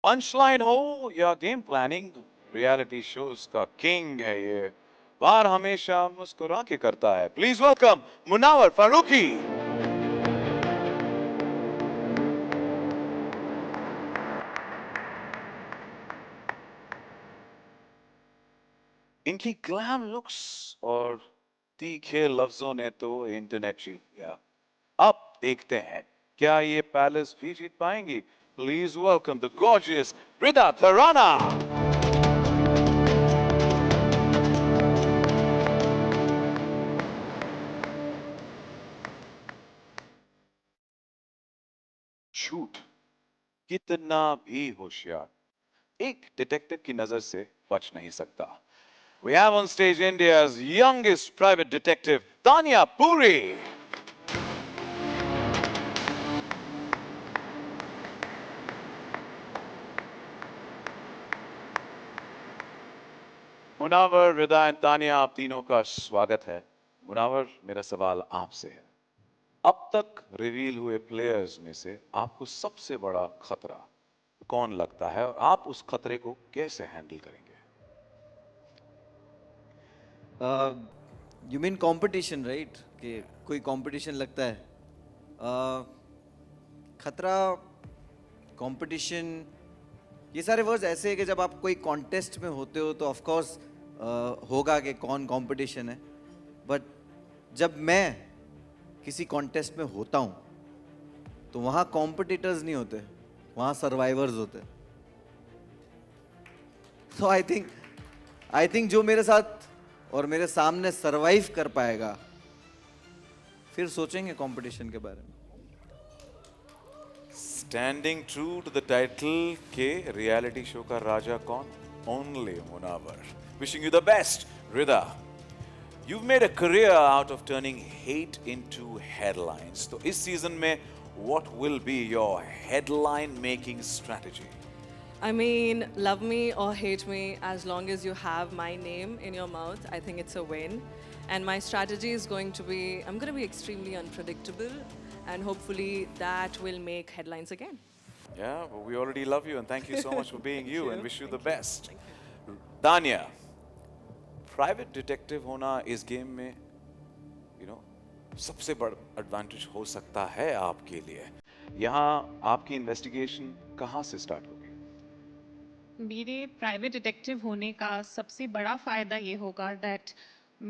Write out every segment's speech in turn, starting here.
Punchline हो या game planning, reality shows का किंग है ये। बार हमेशा मुस्कुरा के करता है। Please welcome Munawar Faruqui. इनकी ग्लैम लुक्स और तीखे लफ्जों ने तो इंटरनेट जीत लिया। अब देखते हैं क्या ये पैलेस भी जीत पाएंगी। Please welcome the gorgeous Rida Tharana. झूठ कितना भी होशियार, एक डिटेक्टिव की नजर से बच नहीं सकता। We have on stage India's youngest private detective, Tanya Puri. Munawar, Rida and Tanya, आप तीनों का स्वागत है। मुनावर, मेरा सवाल आपसे है। अब तक रिवील हुए प्लेयर्स में से आपको सबसे बड़ा खतरा कौन लगता है और आप उस खतरे को कैसे हैंडल करेंगे? यू मीन कंपटीशन राइट कि कोई कंपटीशन लगता है। खतरा, कंपटीशन, ये सारे वर्ड्स ऐसे हैं कि जब आप कोई कॉन्टेस्ट में होते हो तो ऑफ कोर्स होगा कि कौन कंपटीशन है। बट जब मैं किसी कॉन्टेस्ट में होता हूँ तो वहाँ कॉम्पिटिटर्स नहीं होते, वहाँ सर्वाइवर्स होते हैं। तो आई थिंक जो मेरे साथ और मेरे सामने सरवाइव कर पाएगा, फिर सोचेंगे कंपटीशन के बारे में। Standing true to the title के रियलिटी शो का राजा कौन? Only Munawar. Wishing you the best Rida. You've made a career out of turning hate into headlines. तो इस सीजन में what will be your headline making strategy? I mean, love me or hate me, as long as you have my name in your mouth, I think it's a win. And my strategy is going to be I'm going to be extremely unpredictable, and hopefully that will make headlines again. Yeah, but we already love you and thank you so much for being Thank you you. and wish you the Thank you. best. Thank you. Tanya, private detective होना इस game में सबसे बड़ा advantage हो सकता है आपके लिए। यहाँ आपकी इन्वेस्टिगेशन कहाँ से स्टार्ट होगी? मेरे प्राइवेट डिटेक्टिव होने का सबसे बड़ा फ़ायदा ये होगा दैट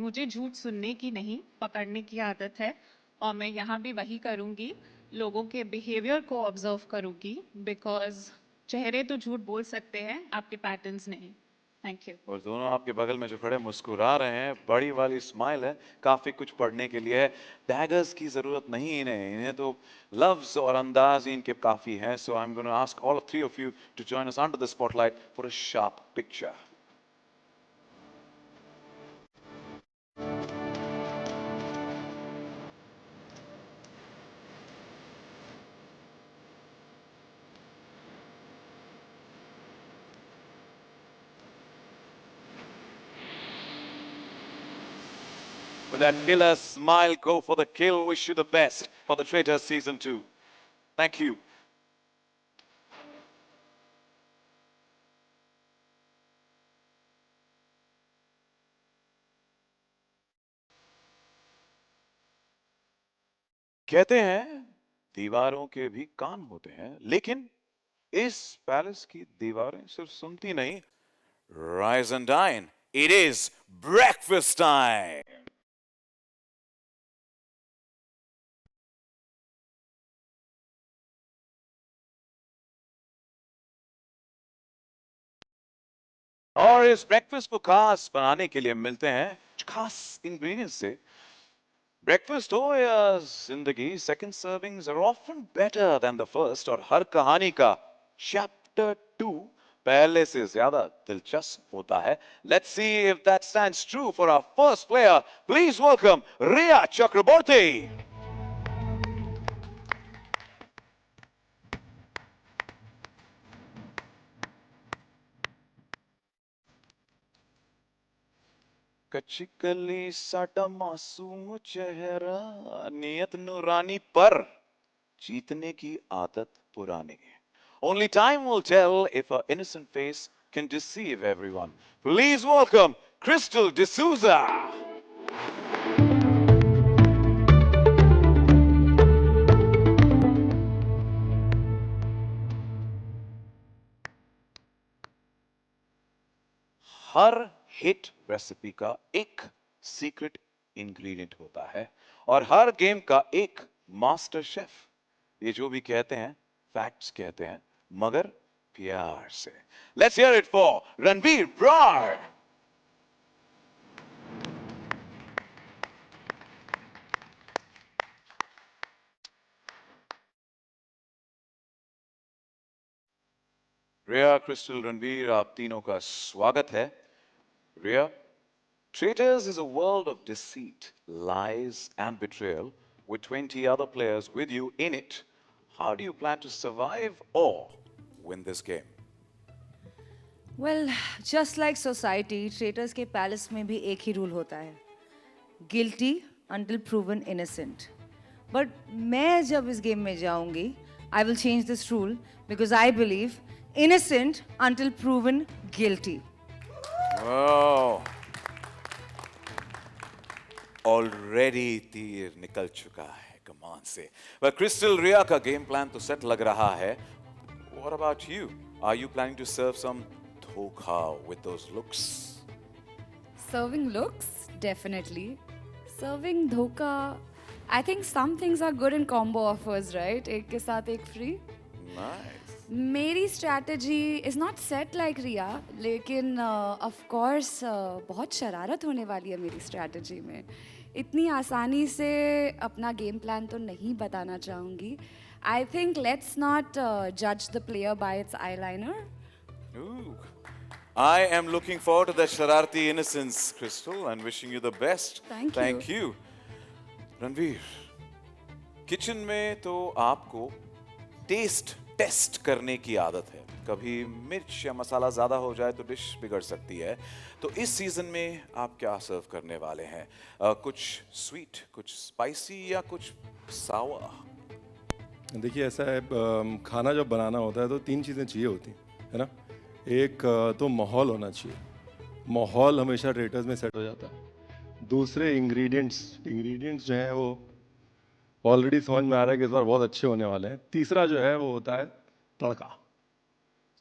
मुझे झूठ सुनने की नहीं, पकड़ने की आदत है। और मैं यहाँ भी वही करूँगी, लोगों के बिहेवियर को ऑब्जर्व करूँगी, बिकॉज चेहरे तो झूठ बोल सकते हैं, आपके पैटर्न्स नहीं। Thank you. और दोनों आपके बगल में जो खड़े मुस्कुरा रहे हैं, बड़ी वाली स्माइल है, काफी कुछ पढ़ने के लिए है। डैगर्स की जरूरत नहीं इन्हें, इन्हें तो लफ्ज और अंदाज ही इनके काफी है। So I am gonna ask all three of you to join us under the spotlight for a sharp picture. With that killer smile, go for the kill. Wish you the best for the Traitors Season 2. Thank you. कहते हैं दीवारों के भी कान होते हैं, लेकिन इस palace की दीवारें सिर्फ सुनती नहीं। Rise and dine. It is breakfast time. और इस ब्रेकफास्ट को खास बनाने के लिए मिलते हैं खास इंग्रेडिएंट्स से। ब्रेकफास्ट हो या जिंदगी, second servings are often better than the first. और हर कहानी का चैप्टर 2 पहले से ज्यादा दिलचस्प होता है। Let's see if that stands true for our first player. Please welcome Riya Chakraborty. कच्ची कली साटा मासूम चेहरा, नियत नूरानी पर जीतने की आदत पुरानी। Only time will tell if her innocent face can deceive everyone. Please welcome Crystal D'Souza. Her hit recipe का एक सीक्रेट इंग्रेडिएंट होता है और हर गेम का एक मास्टर शेफ। ये जो भी कहते हैं फैक्ट्स कहते हैं, मगर प्यार से। Let's hear it for Ranbir Brar. Riya, Crystal, Ranbir, आप तीनों का स्वागत है। Riya, Traitors is a world of deceit, lies, and betrayal, with 20 other players with you in it. How do you plan to survive or win this game? Well just like society traitors के palace में भी एक ही rule होता है, guilty until proven innocent. But मैं जब इस game में जाऊंगी I will change this rule because I believe innocent until proven guilty. Oh, already तीर निकल चुका है कमान से। Well, Crystal, रिया का गेम प्लान तो सेट लग रहा है। What about you? Are you planning to serve some धोखा with those looks? Serving looks, definitely. Serving dhoka, I think some things are good in combo offers, right? एक के साथ एक free. Nice. मेरी strategy is not set like रिया, लेकिन of course बहुत शरारत होने वाली है मेरी strategy में। इतनी आसानी से अपना game plan तो नहीं बताना चाहूँगी। I think let's not judge the player by its eyeliner. Ooh. I am looking forward to that Shararti innocence, Crystal, and wishing you the best. Thank you. Thank you. Ranveer, kitchen में तो आपको test करने की आदत है। कभी मिर्च या मसाला ज्यादा हो जाए तो डिश बिगड़ सकती है। तो इस सीजन में आप क्या सर्व करने वाले हैं? कुछ स्वीट, कुछ स्पाइसी या कुछ सावा? देखिए ऐसा है, खाना जब बनाना होता है तो तीन चीज़ें चाहिए होती है ना। एक तो माहौल होना चाहिए, माहौल हमेशा ट्रेटर्स में सेट हो जाता है। दूसरे इंग्रेडिएंट्स जो हैं वो ऑलरेडी समझ में आ रहा है कि इस बार बहुत अच्छे होने वाले हैं। तीसरा जो है वो होता है तड़का।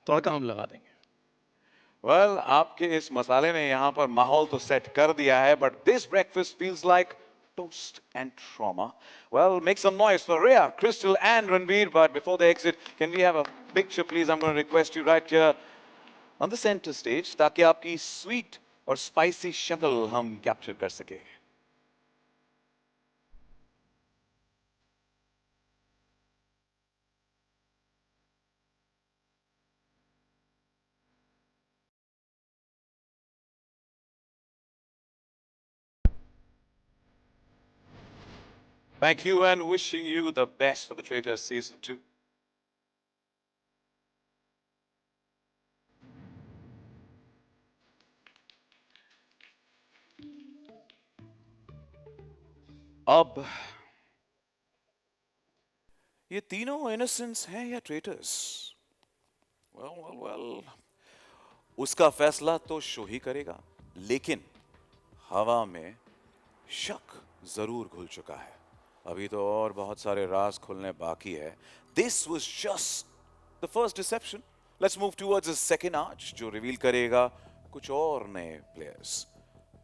तड़का हम लगा देंगे। Well, आपके इस मसाले ने यहाँ पर माहौल तो सेट कर दिया है, but this breakfast feels like toast and trauma. Well, make some noise for Rhea, Crystal, and Ranveer. But before they exit, can we have a picture, please? I'm going to request you right here on the center stage, ताकि आपकी sweet और spicy शक्ल हम capture कर सके। Thank you and wishing you the best for the Traitors Season 2. अब ये तीनों इनोसेंट्स हैं या ट्रेटर्स? वेल, उसका फैसला तो शो ही करेगा, लेकिन हवा में शक जरूर घुल चुका है। अभी तो और बहुत सारे राज खुलने बाकी है। This was just the first deception. Let's move towards the second arch, जो रिवील करेगा कुछ और नए players.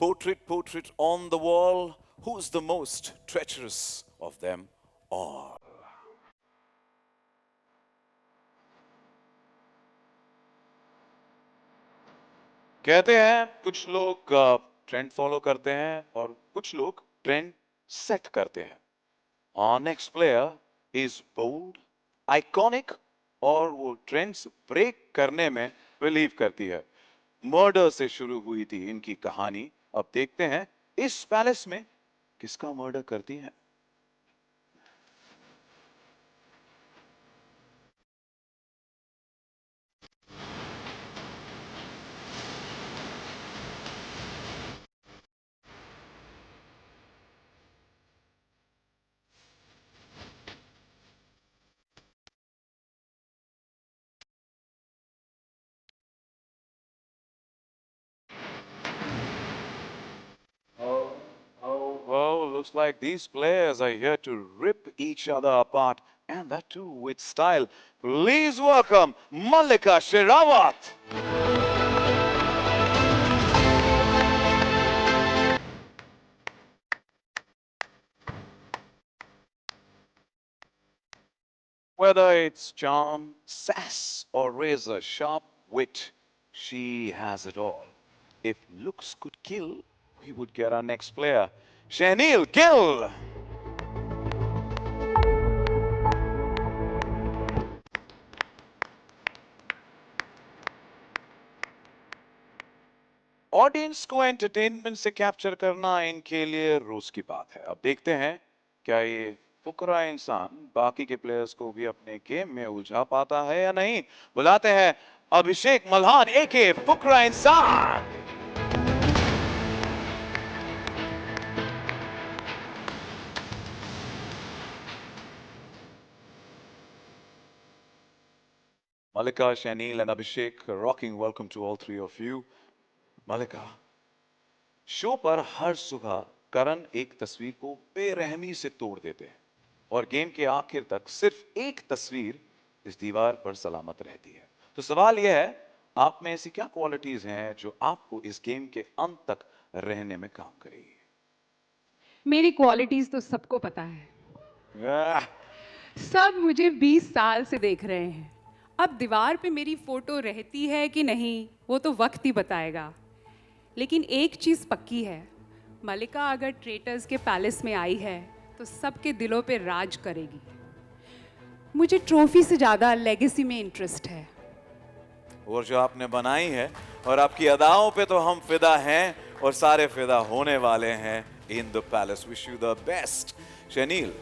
Portrait on the wall. Who's the most treacherous of them all? कहते हैं कुछ लोग ट्रेंड फॉलो करते हैं और कुछ लोग ट्रेंड सेट करते हैं। Our next player is bold, iconic और वो ट्रेंड्स ब्रेक करने में बिलीव करती है। मर्डर से शुरू हुई थी इनकी कहानी। अब देखते हैं इस पैलेस में किसका मर्डर करती है। looks like these players are here to rip each other apart, and that too with style. Please welcome Mallika Sherawat. Whether it's charm, sass, or razor sharp wit, she has it all. If looks could kill, we would get our next player, Shanil Gill. Audience को entertainment से capture करना इनके लिए रोज की बात है। अब देखते हैं क्या ये फुकरा इंसान बाकी के प्लेयर्स को भी अपने गेम में उलझा पाता है या नहीं। बुलाते हैं अभिषेक मल्हान एके फुकरा इंसान। Malika, Shanil, and Abhishek, a rocking welcome to all three of you. Malika, show पर हर सुबह करण एक तस्वीर को बेरहमी से तोड़ देते हैं और गेम के आखिर तक सिर्फ एक तस्वीर इस दीवार पर सलामत रहती है। तो सवाल यह है, आप में ऐसी क्या क्वालिटीज हैं जो आपको इस गेम के अंत तक रहने में काम करेगी? मेरी क्वालिटीज तो सबको पता है। आह, सब मुझे 20 साल से देख रहे हैं। अब दीवार पे मेरी फोटो रहती है कि नहीं वो तो वक्त ही बताएगा। लेकिन एक चीज़ पक्की है, मलिका अगर ट्रेटर्स के पैलेस में आई है तो सबके दिलों पे राज करेगी। मुझे ट्रॉफी से ज़्यादा लेगेसी में इंटरेस्ट है। और जो आपने बनाई है और आपकी अदाओं पे तो हम फिदा हैं और सारे फिदा होने वाले हैं in the palace. Wish you the best. शनील,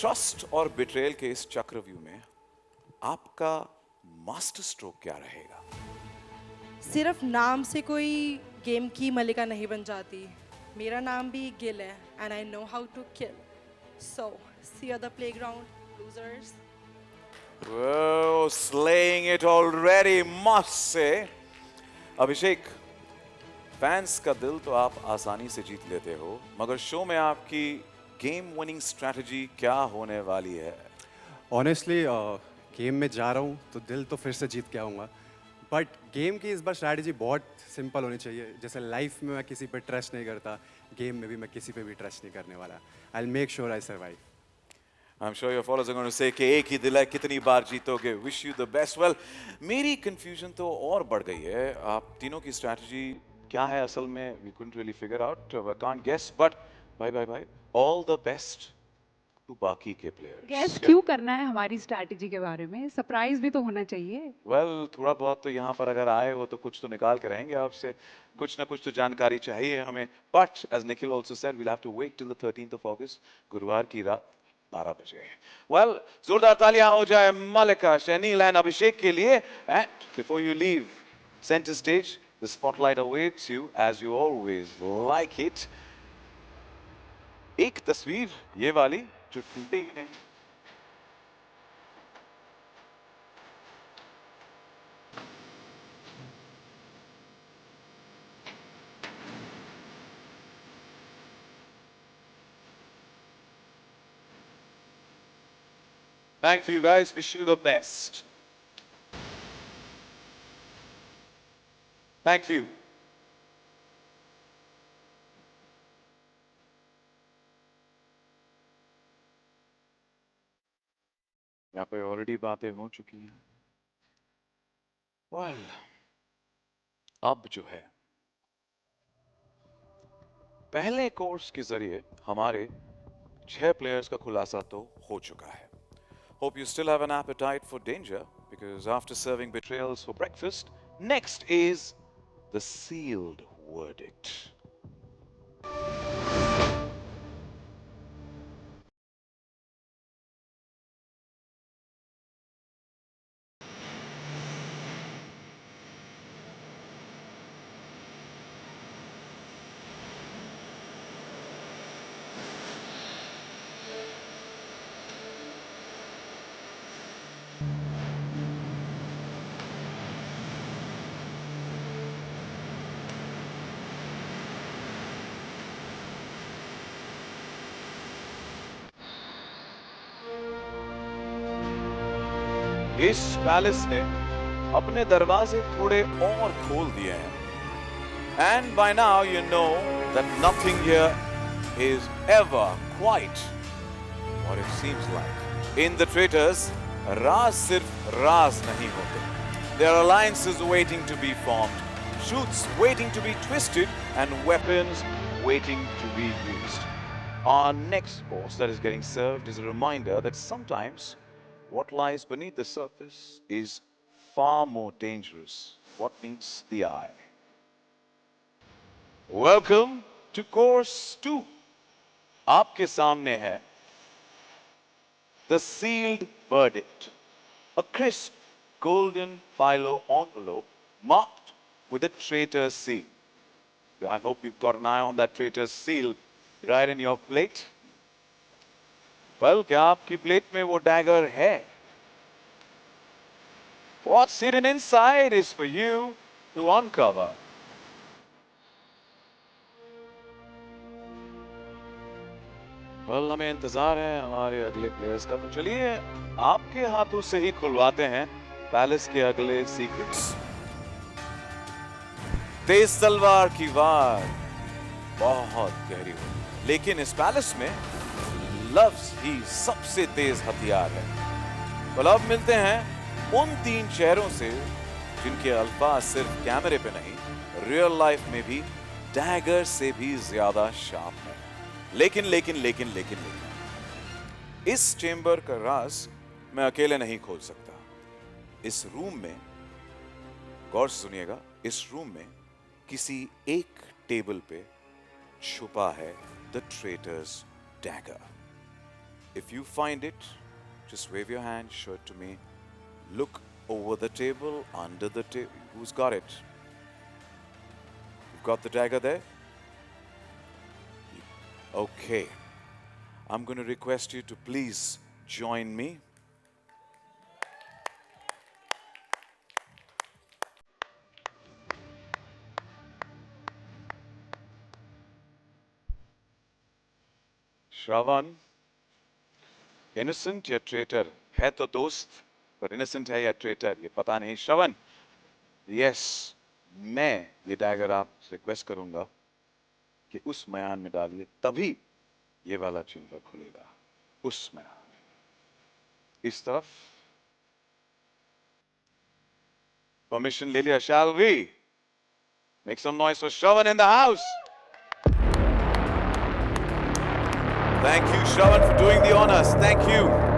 trust और बिट्रेयल के इस चक्रव्यूह में आपका मास्टर स्ट्रोक क्या रहेगा? सिर्फ नाम से कोई गेम की मलिका नहीं बन जाती। मेरा नाम भी गिल है and I know how to kill. So see you the playground losers. Whoa, slaying it already, must say. Abhishek, fans का दिल तो आप आसानी से जीत लेते हो, मगर शो में आपकी गेम विनिंग स्ट्रैटेजी क्या होने वाली है? ऑनेस्टली गेम में जा रहा हूँ तो दिल तो फिर से जीत के आऊँगा, बट गेम की इस बार स्ट्रैटेजी बहुत सिंपल होनी चाहिए। जैसे लाइफ में मैं किसी पे ट्रस्ट नहीं करता, गेम में भी मैं किसी पे भी ट्रस्ट नहीं करने वाला। I will make sure I survive. I'm sure your followers are going to say कि एक ही दिल है, कितनी बार जीतोगे? Wish you the best. Well, मेरी confusion तो और बढ़ गई है। आप तीनों की strategy क्या है असल में? We couldn't really figure out. I can't guess. But bye. All the best to बाकी के players. गैस क्यों करना है हमारी स्ट्रैटेजी के बारे में? सरप्राइज भी तो होना चाहिए। Well, थोड़ा बहुत तो यहाँ पर अगर आए हो तो कुछ तो निकाल के रहेंगे आपसे। कुछ ना कुछ तो जानकारी चाहिए हमें। But as Nikhil also said, we'll have to wait till the 13th of August, गुरुवार की रात 12 बजे। Well, जोरदार तालियां हो जाए मलिका, शनील एंड अभिषेक के लिए। And before you leave center stage, the spotlight awaits you as you always like it. एक तस्वीर ये वाली जो टूटेगी नहीं। Thank you guys. Wish you the best. Thank you. यहाँ पे ऑलरेडी बातें हो चुकी हैं। Well, अब जो है पहले कोर्स के जरिए हमारे 6 प्लेयर्स का खुलासा तो हो चुका है। Hope you still have an appetite for danger, because after serving betrayals for breakfast, next is the sealed verdict. इस पैलेस ने अपने दरवाजे थोड़े और खोल दिए हैं. And by now you know that nothing here is ever quite what it seems like. In the traitors, राज सिर्फ राज नहीं होते. There are alliances waiting to be formed, truths waiting to be twisted, and weapons waiting to be used. Our next course that is getting served is a reminder that sometimes what lies beneath the surface is far more dangerous than what meets the eye. Welcome to course 2. आपके सामने है the sealed verdict, a crisp golden phyllo envelope marked with a traitor's seal. I hope you've got an eye on that traitor's seal right in your plate. Well, क्या आपकी plate में वो dagger है? What's hidden inside is for you to uncover. Well, हमें इंतजार है हमारे अगले प्लेयर्स का. तो चलिए आपके हाथों से ही खुलवाते हैं पैलेस के अगले सीक्रेट्स. तेज तलवार की वार बहुत गहरी हो, लेकिन इस पैलेस में लफ्ज ही सबसे तेज हथियार है. well, अब मिलते हैं उन 3 चेहरों से जिनके अल्फाज सिर्फ कैमरे पे नहीं, रियल लाइफ में भी डैगर से भी ज्यादा शार्प है. लेकिन लेकिन लेकिन लेकिन लेकिन इस चेंबर का राज मैं अकेले नहीं खोल सकता. इस रूम में, गौर से सुनिएगा, इस रूम में किसी एक टेबल पे छुपा है the Traitors dagger. If you find it, just wave your hand, show it to me. Look over the table, under the table. Who's got it? You've got the dagger there? Okay. I'm going to request you to please join me. Shravan, innocent या traitor है तो दोस्त, पर innocent है या traitor ये पता नहीं. श्रवण, यस, मैं ये डैगर आपसे रिक्वेस्ट करूंगा कि उस मयान में डालिए, तभी ये वाला चेंबर खुलेगा. उस मयान में, इस तरफ. परमिशन ले लिया. Shall we make some noise for Shravan in the house? Thank you, Shravan, for doing the honors. Thank you.